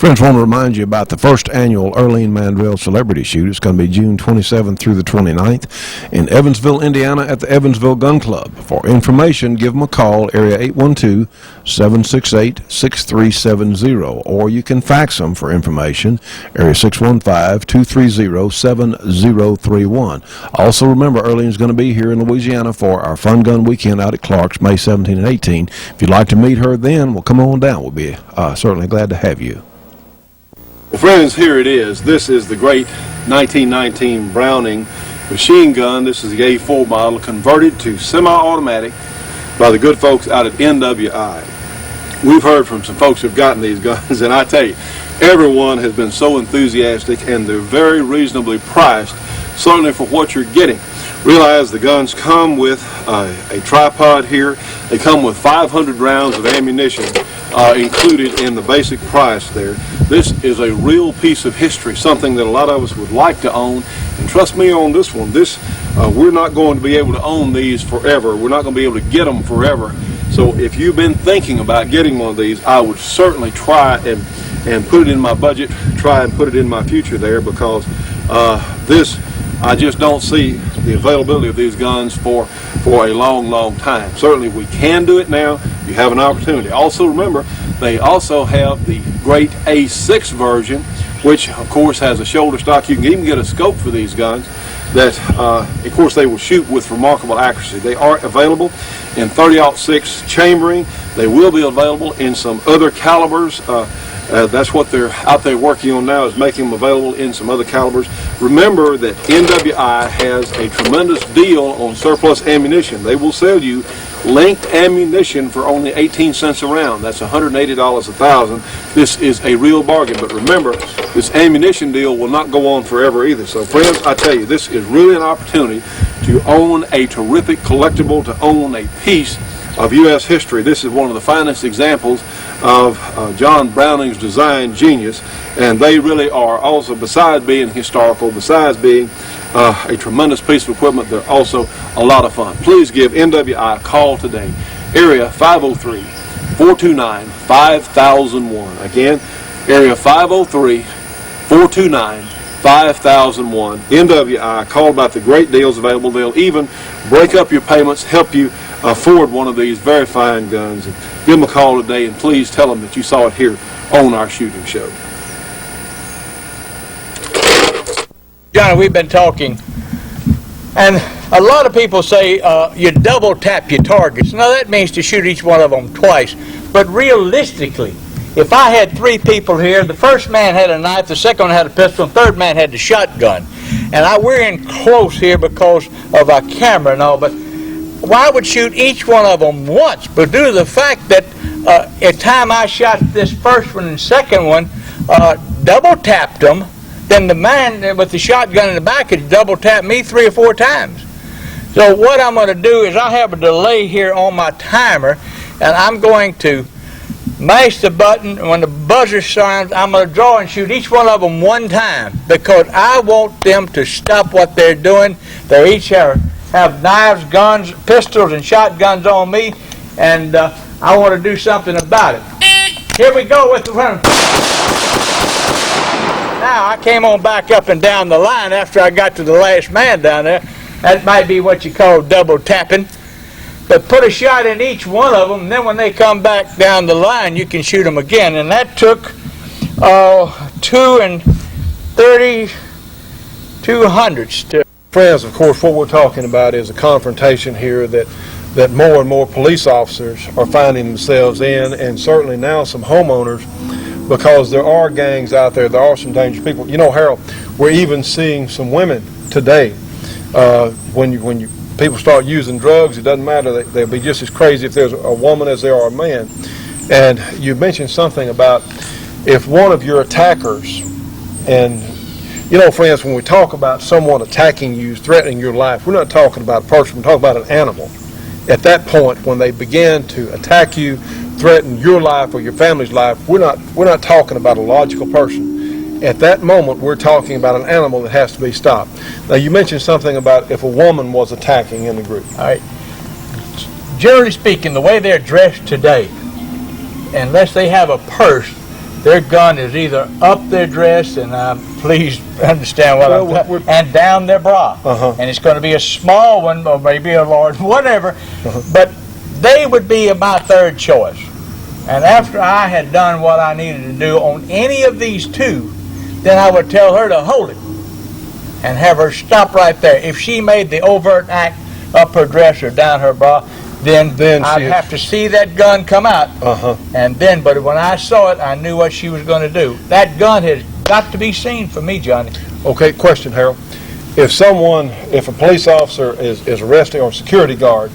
Friends, I want to remind you about the first annual Earlene Mandrell Celebrity Shoot. It's going to be June 27th through the 29th in Evansville, Indiana at the Evansville Gun Club. For information, give them a call, area 812-768-6370, or you can fax them for information, area 615-230-7031. Also remember, Earlene's going to be here in Louisiana for our Fun Gun Weekend out at Clark's, May 17 and 18. If you'd like to meet her then, well, come on down. We'll be certainly glad to have you. Well, friends, here it is. This is the great 1919 Browning machine gun. This is the A4 model converted to semi-automatic by the good folks out at NWI. We've heard from some folks who've gotten these guns, and I tell you, everyone has been so enthusiastic, and they're very reasonably priced, certainly for what you're getting. Realize the guns come with a tripod here. They come with 500 rounds of ammunition included in the basic price there. This is a real piece of history, something that a lot of us would like to own. And trust me on this one, we're not going to be able to own these forever. We're not going to be able to get them forever. So if you've been thinking about getting one of these, I would certainly try and put it in my budget, try and put it in my future there, because I just don't see the availability of these guns for a long, long time. Certainly we can do it now. You have an opportunity. Also remember, they also have the great A6 version, which of course has a shoulder stock. You can even get a scope for these guns that of course they will shoot with remarkable accuracy. They are available in 30-06 chambering. They will be available in some other calibers. That's what they're out there working on now, is making them available in some other calibers. Remember that NWI has a tremendous deal on surplus ammunition. They will sell you linked ammunition for only 18 cents a round. That's $180 a thousand. This is a real bargain. But remember, this ammunition deal will not go on forever either. So friends, I tell you, this is really an opportunity to own a terrific collectible, to own a piece of U.S. history. This is one of the finest examples of John Browning's design genius, and they really are also, besides being historical, besides being a tremendous piece of equipment, they're also a lot of fun. Please give NWI a call today, area 503-429-5001. Again, area 503-429-5001. NWI, call about the great deals available. They'll even break up your payments, help you afford one of these very fine guns. And give them a call today, and please tell them that you saw it here on our shooting show. Johnny, we've been talking, and a lot of people say you double tap your targets. Now that means to shoot each one of them twice. But realistically, if I had three people here, the first man had a knife, the second one had a pistol, and the third man had the shotgun. And we're in close here because of our camera and all, but I would shoot each one of them once, but due to the fact that at the time I shot this first one and second one, double tapped them, then the man with the shotgun in the back had double tapped me 3 or 4 times. So what I'm going to do is I have a delay here on my timer, and I'm going to mash the button, and when the buzzer sounds, I'm going to draw and shoot each one of them one time, because I want them to stop what they're doing. They each have knives, guns, pistols, and shotguns on me, and I want to do something about it. Here we go with the run. Now I came on back up and down the line after I got to the last man down there. That might be what you call double tapping. But put a shot in each one of them, and then when they come back down the line, you can shoot them again. And that took 2 32 Friends, of course, what we're talking about is a confrontation here that more and more police officers are finding themselves in, and certainly now some homeowners, because there are gangs out there. There are some dangerous people. You know, Harold, we're even seeing some women today. When people start using drugs, it doesn't matter. They'll be just as crazy if there's a woman as there are a man. And you mentioned something about if one of your attackers, and you know, friends, when we talk about someone attacking you, threatening your life, we're not talking about a person, we're talking about an animal. At that point, when they begin to attack you, threaten your life or your family's life, we're not talking about a logical person. At that moment, we're talking about an animal that has to be stopped. Now, you mentioned something about if a woman was attacking in the group. All right. Generally speaking, the way they're dressed today, unless they have a purse, their gun is either up their dress, and please understand what I'm saying, and down their bra. And it's going to be a small one, or maybe a large, whatever, but they would be my third choice. And after I had done what I needed to do on any of these two, then I would tell her to hold it and have her stop right there. If she made the overt act up her dress or down her bra, then I'd have to see that gun come out. And then, but when I saw it, I knew what she was going to do. That gun has got to be seen for me, Johnny. Okay, question, Harold. If a police officer is arresting, or a security guard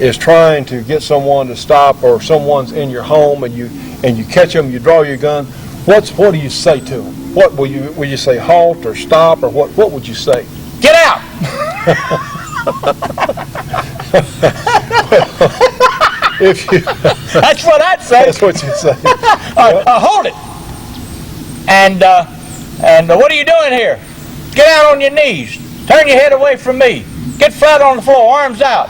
is trying to get someone to stop, or someone's in your home and you catch them, you draw your gun, what do you say to them? What will you say, halt or stop, or what would you say? Get out! That's what I'd say. That's what you'd say. Hold it. And what are you doing here? Get out on your knees. Turn your head away from me. Get flat on the floor, arms out.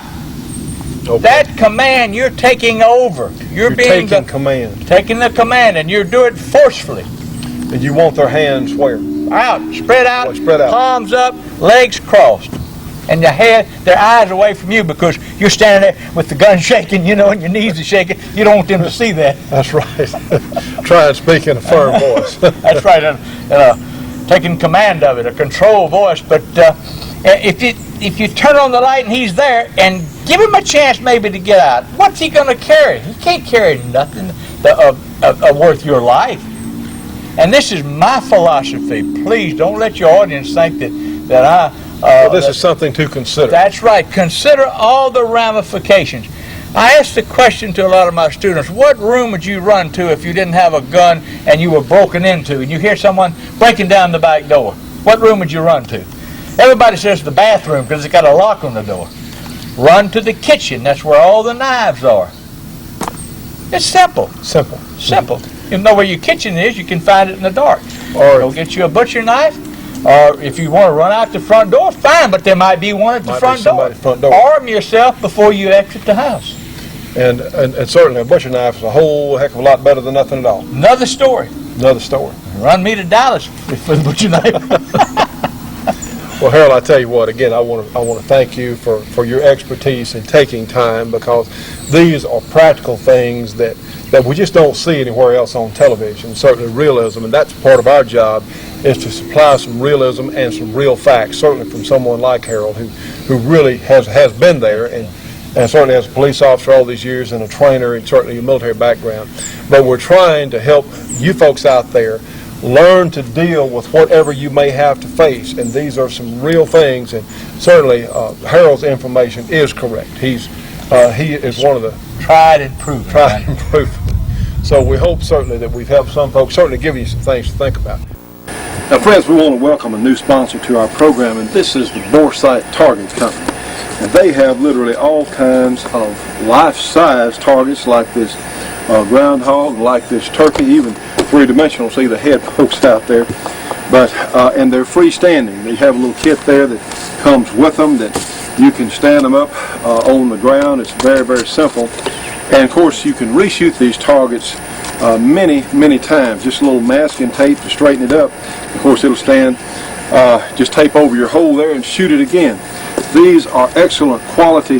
Okay. That command, you're taking over. You're being taking command. Taking the command, and you do it forcefully. And you want their hands where? Out, spread out, well, spread out, palms up, legs crossed. And their eyes away from you, because you're standing there with the gun shaking, and your knees are shaking. You don't want them to see that. That's right. Try and speak in a firm voice. That's right. Taking command of it, a control voice. But if you turn on the light and he's there, and give him a chance maybe to get out, what's he going to carry? He can't carry nothing worth your life. And this is my philosophy. Please don't let your audience think that I... this is something to consider. That's right. Consider all the ramifications. I asked the question to a lot of my students, what room would you run to if you didn't have a gun and you were broken into, and you hear someone breaking down the back door? What room would you run to? Everybody says the bathroom because it's got a lock on the door. Run to the kitchen. That's where all the knives are. It's simple. Simple. Simple. You know where your kitchen is, you can find it in the dark. Or go get you a butcher knife. Or if you want to run out the front door, fine, but there might be one at the front door. Arm yourself before you exit the house. And certainly a butcher knife is a whole heck of a lot better than nothing at all. Another story. Another story. Run me to Dallas for the butcher knife. Well, Harold, I tell you what, again, I want to thank you for your expertise in taking time, because these are practical things that we just don't see anywhere else on television, certainly realism, and that's part of our job, is to supply some realism and some real facts, certainly from someone like Harold, who really has been there, and certainly as a police officer all these years, and a trainer, and certainly a military background. But we're trying to help you folks out there learn to deal with whatever you may have to face, and these are some real things, and certainly Harold's information is correct. He is one of the tried and proven. So we hope certainly that we've helped some folks, certainly give you some things to think about. Now, friends, we want to welcome a new sponsor to our program, and this is the Boresight Target Company. And they have literally all kinds of life-size targets, like this groundhog, like this turkey, even three-dimensional. See the head pokes out there. But and they're freestanding. They have a little kit there that comes with them that you can stand them up on the ground. It's very, very simple. And of course, you can reshoot these targets many times. Just a little masking tape to straighten it up. Of course, it'll stand. Just tape over your hole there and shoot it again. These are excellent quality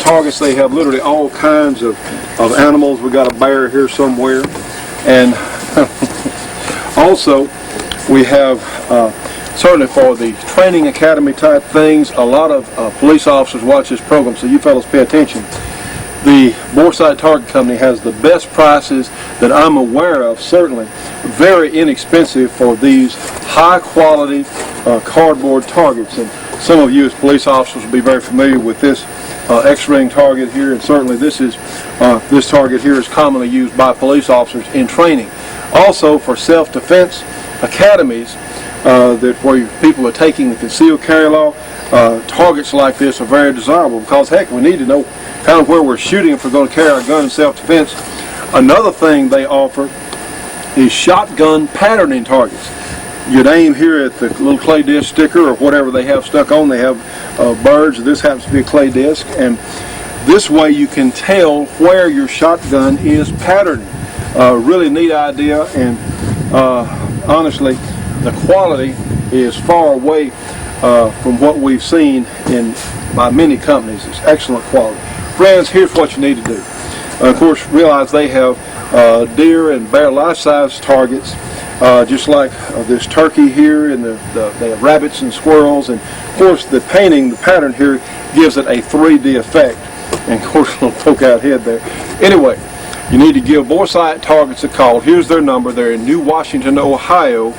targets. They have literally all kinds of animals. We've got a bear here somewhere. And also, we have certainly for the training academy type things, a lot of police officers watch this program, so you fellows pay attention. The Boresight Target Company has the best prices that I'm aware of, certainly very inexpensive for these high quality cardboard targets. And some of you as police officers will be very familiar with this X-ring target here, and certainly this target here is commonly used by police officers in training. Also for self-defense academies where people are taking the concealed carry law, targets like this are very desirable, because heck, we need to know kind of where we're shooting if we're going to carry our gun in self-defense. Another thing they offer is shotgun patterning targets. You'd aim here at the little clay disc sticker or whatever they have stuck on. They have birds. This happens to be a clay disc, and this way you can tell where your shotgun is patterning. Really neat idea, and honestly, the quality is far away from what we've seen by many companies. It's excellent quality. Friends, here's what you need to do. Of course, realize they have deer and bear life-size targets, just like this turkey here, and they have rabbits and squirrels, and of course the pattern here gives it a 3D effect, and of course a little poke out head there. Anyway, you need to give Boresight Targets a call. Here's their number. They're in New Washington, Ohio.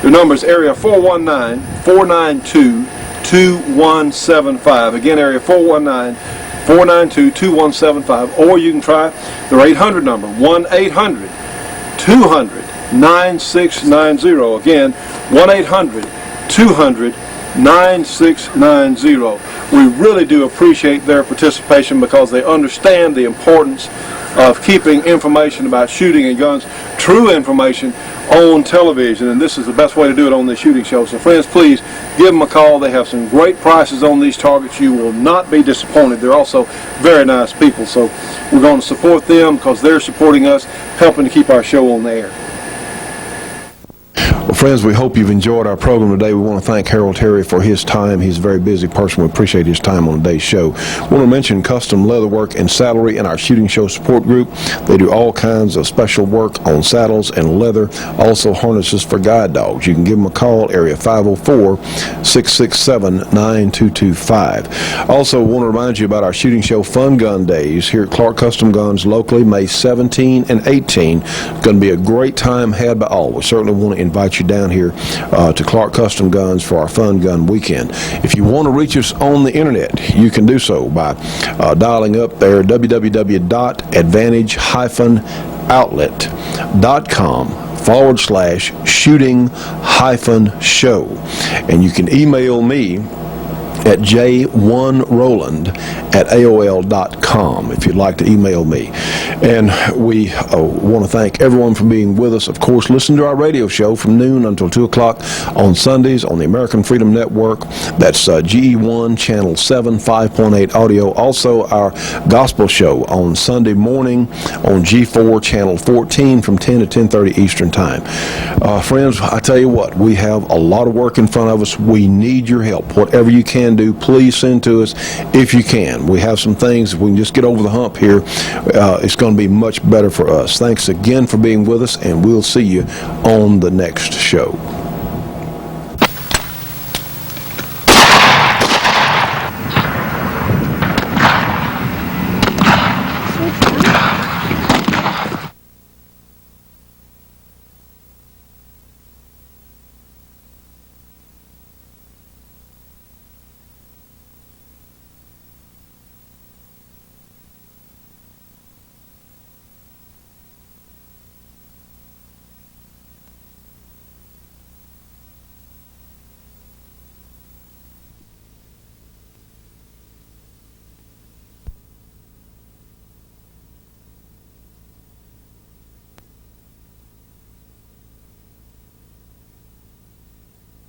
Their number is area 419-492-2175. Again, area 419-492-2175. Or you can try their 800 number, 1-800-200-9690. Again, 1-800-200-9690. We really do appreciate their participation because they understand the importance of keeping information about shooting and guns, true information, on television, and this is the best way to do it on this shooting show. So friends, please give them a call. They have some great prices on these targets. You will not be disappointed. They're also very nice people, so we're going to support them because they're supporting us, helping to keep our show on the air. Well, friends, we hope you've enjoyed our program today. We want to thank Harold Terry for his time. He's a very busy person. We appreciate his time on today's show. I want to mention Custom Leatherwork and Saddlery in our shooting show support group. They do all kinds of special work on saddles and leather, also harnesses for guide dogs. You can give them a call, area 504-667-9225. Also, want to remind you about our shooting show Fun Gun Days here at Clark Custom Guns locally, May 17 and 18. It's going to be a great time had by all. We certainly want to invite you down here to Clark Custom Guns for our Fun Gun Weekend. If you want to reach us on the internet, you can do so by dialing up there www.advantage-outlet.com/shooting-show, and you can email me at j1roland@aol.com if you'd like to email me. And we want to thank everyone for being with us. Of course, listen to our radio show from noon until 2 o'clock on Sundays on the American Freedom Network. That's GE1 Channel 7, 5.8 audio. Also, our gospel show on Sunday morning on G4 Channel 14 from 10 to 10:30 Eastern Time. Friends, I tell you what, we have a lot of work in front of us. We need your help. Whatever you can do, please send to us if you can. We have some things, if we can just get over the hump here, it's going to be much better for us. Thanks again for being with us, and we'll see you on the next show.